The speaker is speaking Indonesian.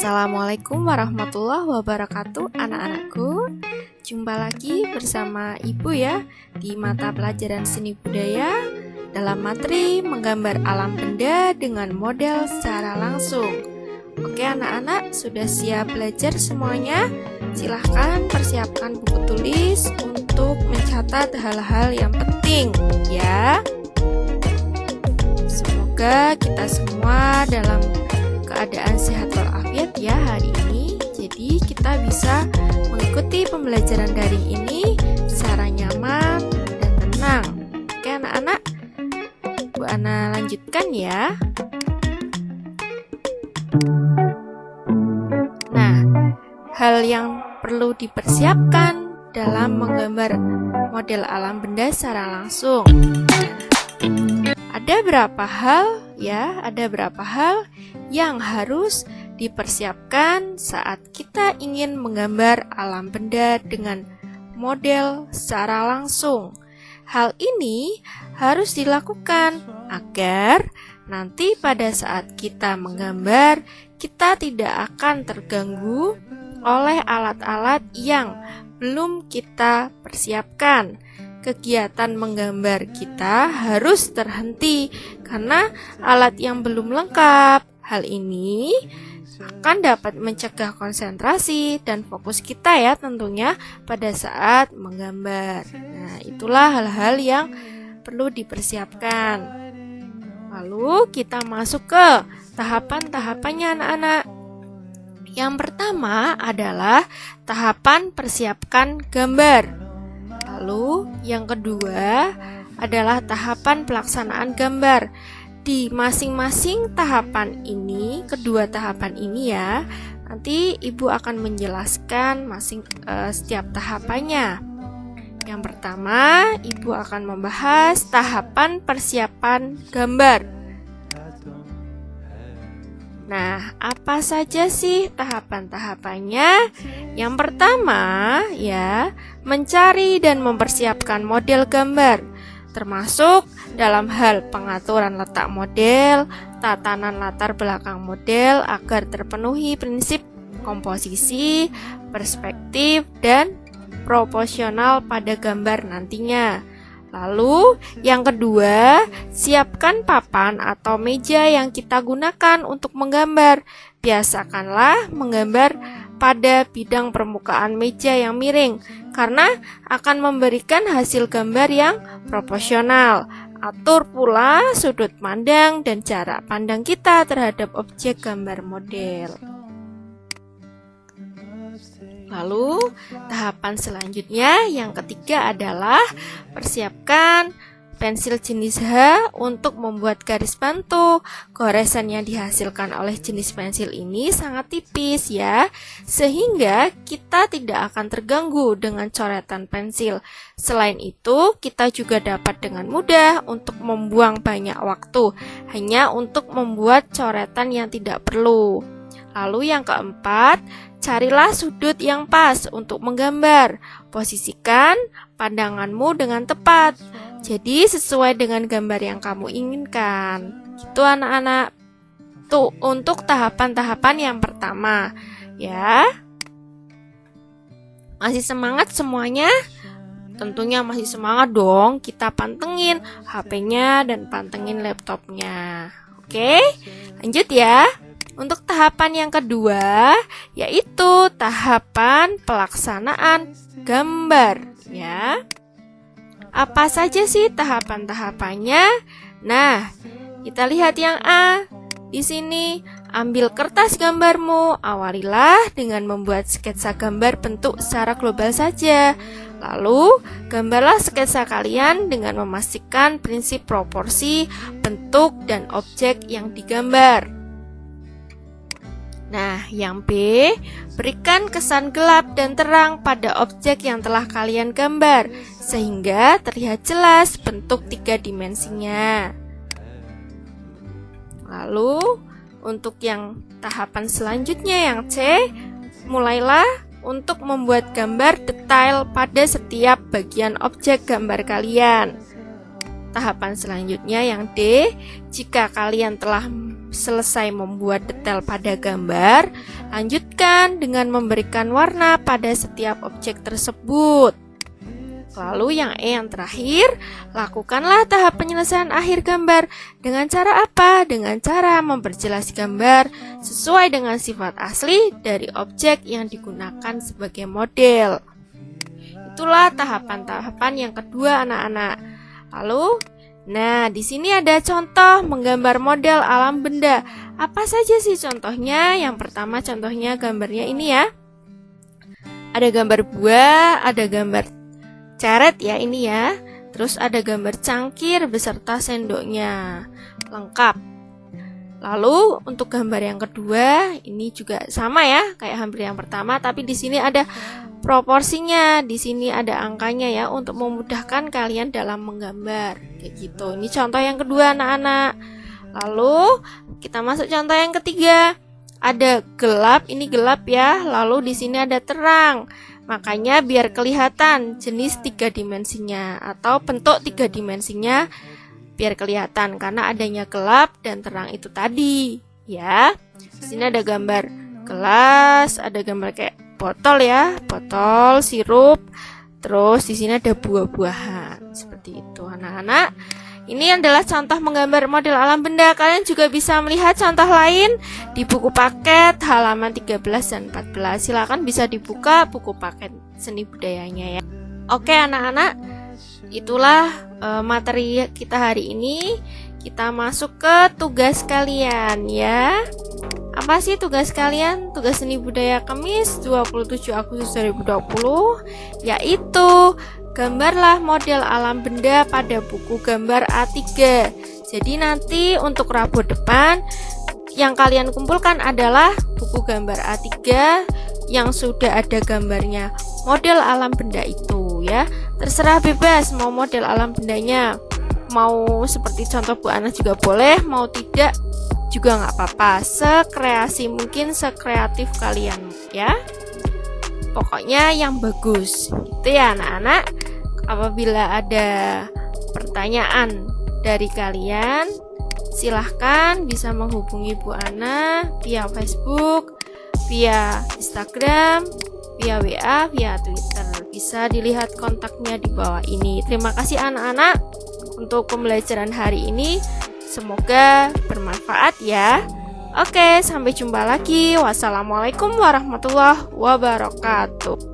Assalamualaikum warahmatullahi wabarakatuh anak-anakku. Jumpa lagi bersama Ibu ya di mata pelajaran seni budaya dalam materi menggambar alam benda dengan model secara langsung. Oke anak-anak, sudah siap belajar semuanya? Silahkan persiapkan buku tulis untuk mencatat hal-hal yang penting ya. Semoga kita semua dalam keadaan sehat walafiat ya hari ini. Jadi kita bisa mengikuti pembelajaran daring ini secara nyaman dan tenang. Oke anak-anak, Bu Ana lanjutkan ya. Nah, hal yang perlu dipersiapkan dalam menggambar model alam benda secara langsung. Ada berapa hal ya? Ada berapa hal yang harus dipersiapkan saat kita ingin menggambar alam benda dengan model secara langsung. Hal ini harus dilakukan agar nanti pada saat kita menggambar, kita tidak akan terganggu oleh alat-alat yang belum kita persiapkan. Kegiatan menggambar kita harus terhenti karena alat yang belum lengkap. Hal ini akan dapat mencegah konsentrasi dan fokus kita ya tentunya pada saat menggambar. Nah, itulah hal-hal yang perlu dipersiapkan. Lalu kita masuk ke tahapan-tahapannya anak-anak. Yang pertama adalah tahapan persiapkan gambar. Lalu yang kedua adalah tahapan pelaksanaan gambar. Di masing-masing tahapan ini, kedua tahapan ini ya, nanti Ibu akan menjelaskan setiap tahapannya. Yang pertama, Ibu akan membahas tahapan persiapan gambar. Nah, apa saja sih tahapan-tahapannya? Yang pertama, ya, mencari dan mempersiapkan model gambar, termasuk dalam hal pengaturan letak model, tatanan latar belakang model agar terpenuhi prinsip komposisi, perspektif, dan proporsional pada gambar nantinya. Lalu, yang kedua, siapkan papan atau meja yang kita gunakan untuk menggambar. Biasakanlah menggambar pada bidang permukaan meja yang miring, karena akan memberikan hasil gambar yang proporsional. Atur pula sudut pandang dan jarak pandang kita terhadap objek gambar model. Lalu, tahapan selanjutnya yang ketiga adalah persiapkan pensil jenis H untuk membuat garis bantu. Goresan yang dihasilkan oleh jenis pensil ini sangat tipis ya, sehingga kita tidak akan terganggu dengan coretan pensil. Selain itu, kita juga dapat dengan mudah untuk membuang banyak waktu hanya untuk membuat coretan yang tidak perlu. Lalu yang keempat, carilah sudut yang pas untuk menggambar. Posisikan pandanganmu dengan tepat, jadi sesuai dengan gambar yang kamu inginkan. Gitu anak-anak. Tuh untuk tahapan-tahapan yang pertama, ya. Masih semangat semuanya? Tentunya masih semangat dong. Kita pantengin HP-nya dan pantengin laptopnya. Oke, lanjut ya. Untuk tahapan yang kedua, yaitu tahapan pelaksanaan gambar, ya. Apa saja sih tahapan-tahapannya? Nah, kita lihat yang A. Di sini, ambil kertas gambarmu. Awalilah dengan membuat sketsa gambar bentuk secara global saja. Lalu, gambarlah sketsa kalian dengan memastikan prinsip proporsi, bentuk, dan objek yang digambar. Nah, yang B, berikan kesan gelap dan terang pada objek yang telah kalian gambar, sehingga terlihat jelas bentuk 3 dimensinya. Lalu, untuk yang tahapan selanjutnya yang C, mulailah untuk membuat gambar detail pada setiap bagian objek gambar kalian. Tahapan selanjutnya yang D, jika kalian telah selesai membuat detail pada gambar, lanjutkan dengan memberikan warna pada setiap objek tersebut. Lalu yang terakhir, lakukanlah tahap penyelesaian akhir gambar. Dengan cara apa? Dengan cara memperjelas gambar sesuai dengan sifat asli dari objek yang digunakan sebagai model. Itulah tahapan-tahapan yang kedua, anak-anak. Lalu, di sini ada contoh menggambar model alam benda. Apa saja sih contohnya? Yang pertama contohnya gambarnya ini ya. Ada gambar buah, ada gambar ceret ya ini ya. Terus ada gambar cangkir beserta sendoknya. Lengkap. Lalu untuk gambar yang kedua ini juga sama ya, kayak hampir yang pertama, tapi di sini ada proporsinya, di sini ada angkanya ya untuk memudahkan kalian dalam menggambar. Kayak gitu. Ini contoh yang kedua, anak-anak. Lalu kita masuk contoh yang ketiga. Ada gelap, ini gelap ya. Lalu di sini ada terang. Makanya biar kelihatan jenis 3 dimensinya atau bentuk 3 dimensinya biar kelihatan karena adanya gelap dan terang itu tadi, ya. Di sini ada gambar gelas, ada gambar kayak botol ya, botol sirup. Terus di sini ada buah-buahan. Seperti itu, anak-anak. Ini adalah contoh menggambar model alam benda. Kalian juga bisa melihat contoh lain di buku paket halaman 13 dan 14. Silakan bisa dibuka buku paket seni budayanya ya. Oke anak-anak, itulah materi kita hari ini. Kita masuk ke tugas kalian ya. Apa sih tugas kalian? Tugas seni budaya Kamis 27 Agustus 2020 yaitu gambarlah model alam benda pada buku gambar A3. Jadi nanti untuk Rabu depan yang kalian kumpulkan adalah buku gambar A3 yang sudah ada gambarnya model alam benda itu ya. Terserah bebas mau model alam bendanya, mau seperti contoh Bu Ana juga boleh, mau tidak juga nggak apa-apa. Sekreasi mungkin, sekreatif kalian ya. Pokoknya yang bagus gitu ya anak-anak. Apabila ada pertanyaan dari kalian, silahkan bisa menghubungi Bu Ana via Facebook, via Instagram, via WA, via Twitter. Bisa dilihat kontaknya di bawah ini. Terima kasih anak-anak untuk pembelajaran hari ini. Semoga bermanfaat ya. Oke, sampai jumpa lagi. Wassalamualaikum warahmatullahi wabarakatuh.